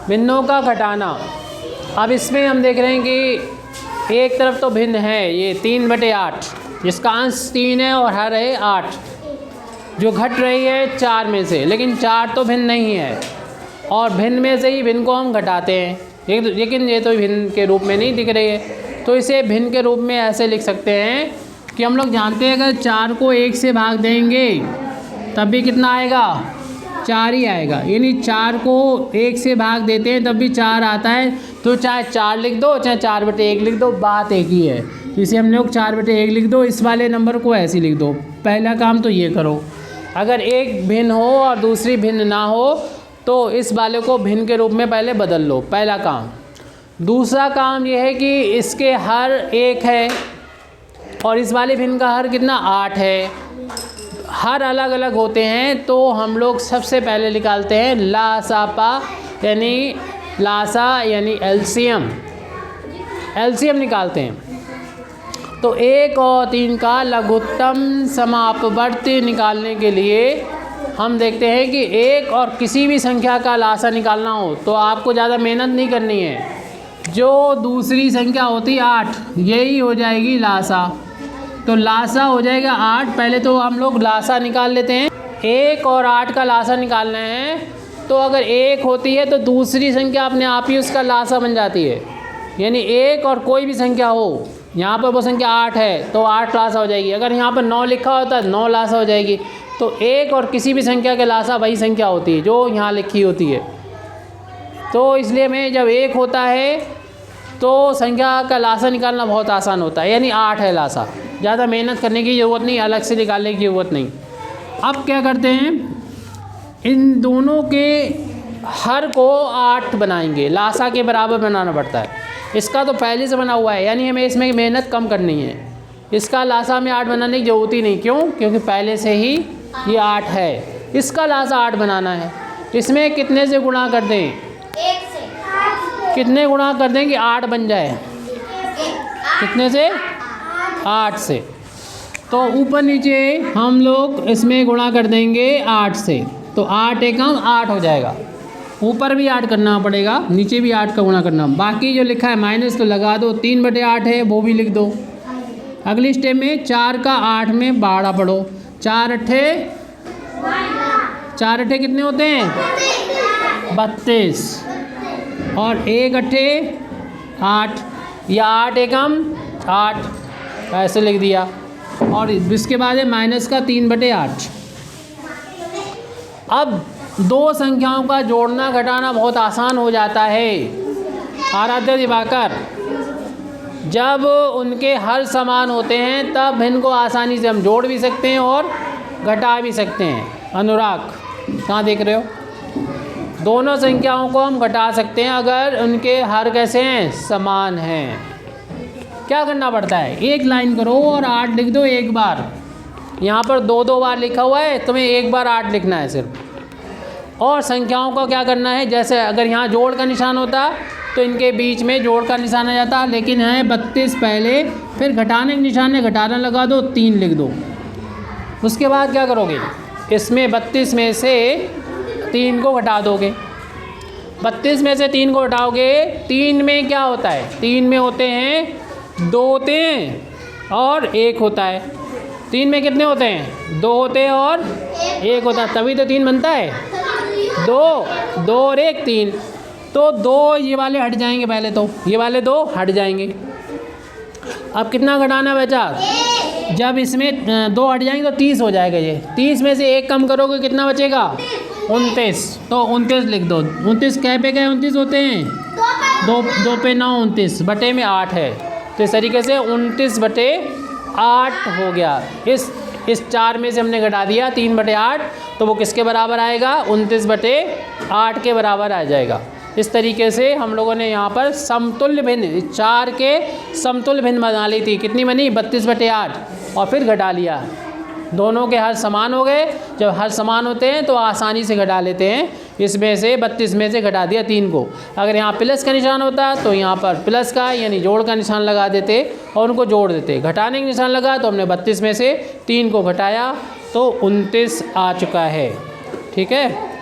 भिन्नों का घटाना। अब इसमें हम देख रहे हैं कि एक तरफ तो भिन्न है ये 3/8, जिसका अंश 3 है और हर है 8, जो घट रही है 4 में से, लेकिन 4 तो भिन्न नहीं है और भिन्न में से ही भिन्न को हम घटाते हैं, लेकिन ये तो भिन्न के रूप में नहीं दिख रही है। तो इसे भिन्न के रूप में ऐसे लिख सकते हैं कि हम लोग जानते हैं अगर 4 को 1 से भाग देंगे तब भी कितना आएगा, 4 ही आएगा। यानी 4 को 1 से भाग देते हैं तब भी 4 आता है। तो चाहे 4 लिख दो चाहे 4/1 लिख दो, बात एक ही है। इसे हम लोग 4/1 लिख दो, इस वाले नंबर को ऐसे लिख दो। पहला काम तो ये करो, अगर एक भिन्न हो और दूसरी भिन्न ना हो तो इस वाले को भिन्न के रूप में पहले बदल लो, पहला काम। दूसरा काम ये है कि इसके हर 1 है और इस वाले भिन्न का हर कितना, 8 है। हर अलग अलग होते हैं तो हम लोग सबसे पहले निकालते हैं लासापा, यानी लासा यानी एलसीएम निकालते हैं। तो 1 और 3 का लघुत्तम समापवर्ती निकालने के लिए हम देखते हैं कि 1 और किसी भी संख्या का लासा निकालना हो तो आपको ज़्यादा मेहनत नहीं करनी है। जो दूसरी संख्या होती है 8, यही हो जाएगी लासा। तो लासा हो जाएगा 8। पहले तो हम लोग लासा निकाल लेते हैं। 1 और 8 का लासा निकालना है तो अगर 1 होती है तो दूसरी संख्या अपने आप ही उसका लासा बन जाती है। यानी 1 और कोई भी संख्या हो, यहाँ पर वो संख्या 8 है तो 8 लासा हो जाएगी। अगर यहाँ पर 9 लिखा होता है 9 लासा हो जाएगी। तो 1 और किसी भी संख्या के लासा वही संख्या होती है जो यहाँ लिखी होती है। तो इसलिए में जब 1 होता है तो संख्या का लासा निकालना बहुत आसान होता है, यानी 8 है लासा। ज़्यादा मेहनत करने की ज़रूरत नहीं, अलग से निकालने की ज़रूरत नहीं। अब क्या करते हैं, इन दोनों के हर को 8 बनाएंगे, लासा के बराबर बनाना पड़ता है। इसका तो पहले से बना हुआ है, यानी हमें इसमें मेहनत कम करनी है। इसका लासा में 8 बनाने की ज़रूरत ही नहीं। क्यों? क्योंकि पहले से ही ये 8 है। इसका लासा 8 बनाना है। इसमें कितने से गुणा कर दें, 1 से। कितने गुणा कर दें कि 8 बन जाए, कितने से, 8 से। तो ऊपर नीचे हम लोग इसमें गुणा कर देंगे 8 से, तो 8 एकम 8 हो जाएगा। ऊपर भी 8 करना पड़ेगा, नीचे भी 8 का गुणा करना। बाकी जो लिखा है माइनस तो लगा दो, 3/8 है वो भी लिख दो। अगली स्टेप में 4 का 8 में बाड़ा पढ़ो। 4 अट्ठे कितने होते हैं, 32 और 1 अट्ठे 8, या 8 एकम 8 ऐसे लिख दिया। और इसके बाद है माइनस का 3/8। अब दो संख्याओं का जोड़ना घटाना बहुत आसान हो जाता है। आराध्य दिवाकर, जब उनके हर समान होते हैं तब इनको आसानी से हम जोड़ भी सकते हैं और घटा भी सकते हैं। अनुराग, कहाँ देख रहे हो? दोनों संख्याओं को हम घटा सकते हैं अगर उनके हर कैसे हैं, समान हैं। क्या करना पड़ता है, एक लाइन करो और 8 लिख दो एक बार। यहाँ पर 2 बार लिखा हुआ है, तुम्हें एक बार 8 लिखना है सिर्फ। और संख्याओं का क्या करना है, जैसे अगर यहाँ जोड़ का निशान होता तो इनके बीच में जोड़ का निशान आ जाता, लेकिन है 32 पहले, फिर घटाने के निशान है, घटाना लगा दो, 3 लिख दो। उसके बाद क्या करोगे, इसमें 32 में से 3 को घटा दोगे। 32 में से 3 को घटाओगे, 3 में क्या होता है, 3 में होते हैं 2 होते हैं और 1 होता है। 3 में कितने होते हैं, 2 होते हैं और 1 होता है, तभी तो 3 बनता है। 2 और 1 3, तो 2 ये वाले हट जाएंगे, पहले तो ये वाले 2 हट जाएंगे। अब कितना घटाना बचा, जब इसमें 2 हट जाएंगे तो 30 हो जाएगा। ये 30 में से 1 कम करोगे कितना बचेगा, 29। तो 29 लिख दो। 29 कै पे गए 29 होते हैं, 2 पे 9, 29 बटे में 8 है। तो इस तरीके से 29/8 हो गया। इस 4 में से हमने घटा दिया 3/8, तो वो किसके बराबर आएगा, 29/8 के बराबर आ जाएगा। इस तरीके से हम लोगों ने यहाँ पर समतुल्य भिन्न, 4 के समतुल्य भिन्न बना ली थी। कितनी बनी, 32/8, और फिर घटा लिया। दोनों के हर समान हो गए। जब हर समान होते हैं तो आसानी से घटा लेते हैं। इसमें से 32 में से घटा दिया 3 को। अगर यहाँ प्लस का निशान होता तो यहाँ पर प्लस का यानी जोड़ का निशान लगा देते और उनको जोड़ देते। घटाने का निशान लगा तो हमने 32 में से 3 को घटाया तो 29 आ चुका है। ठीक है।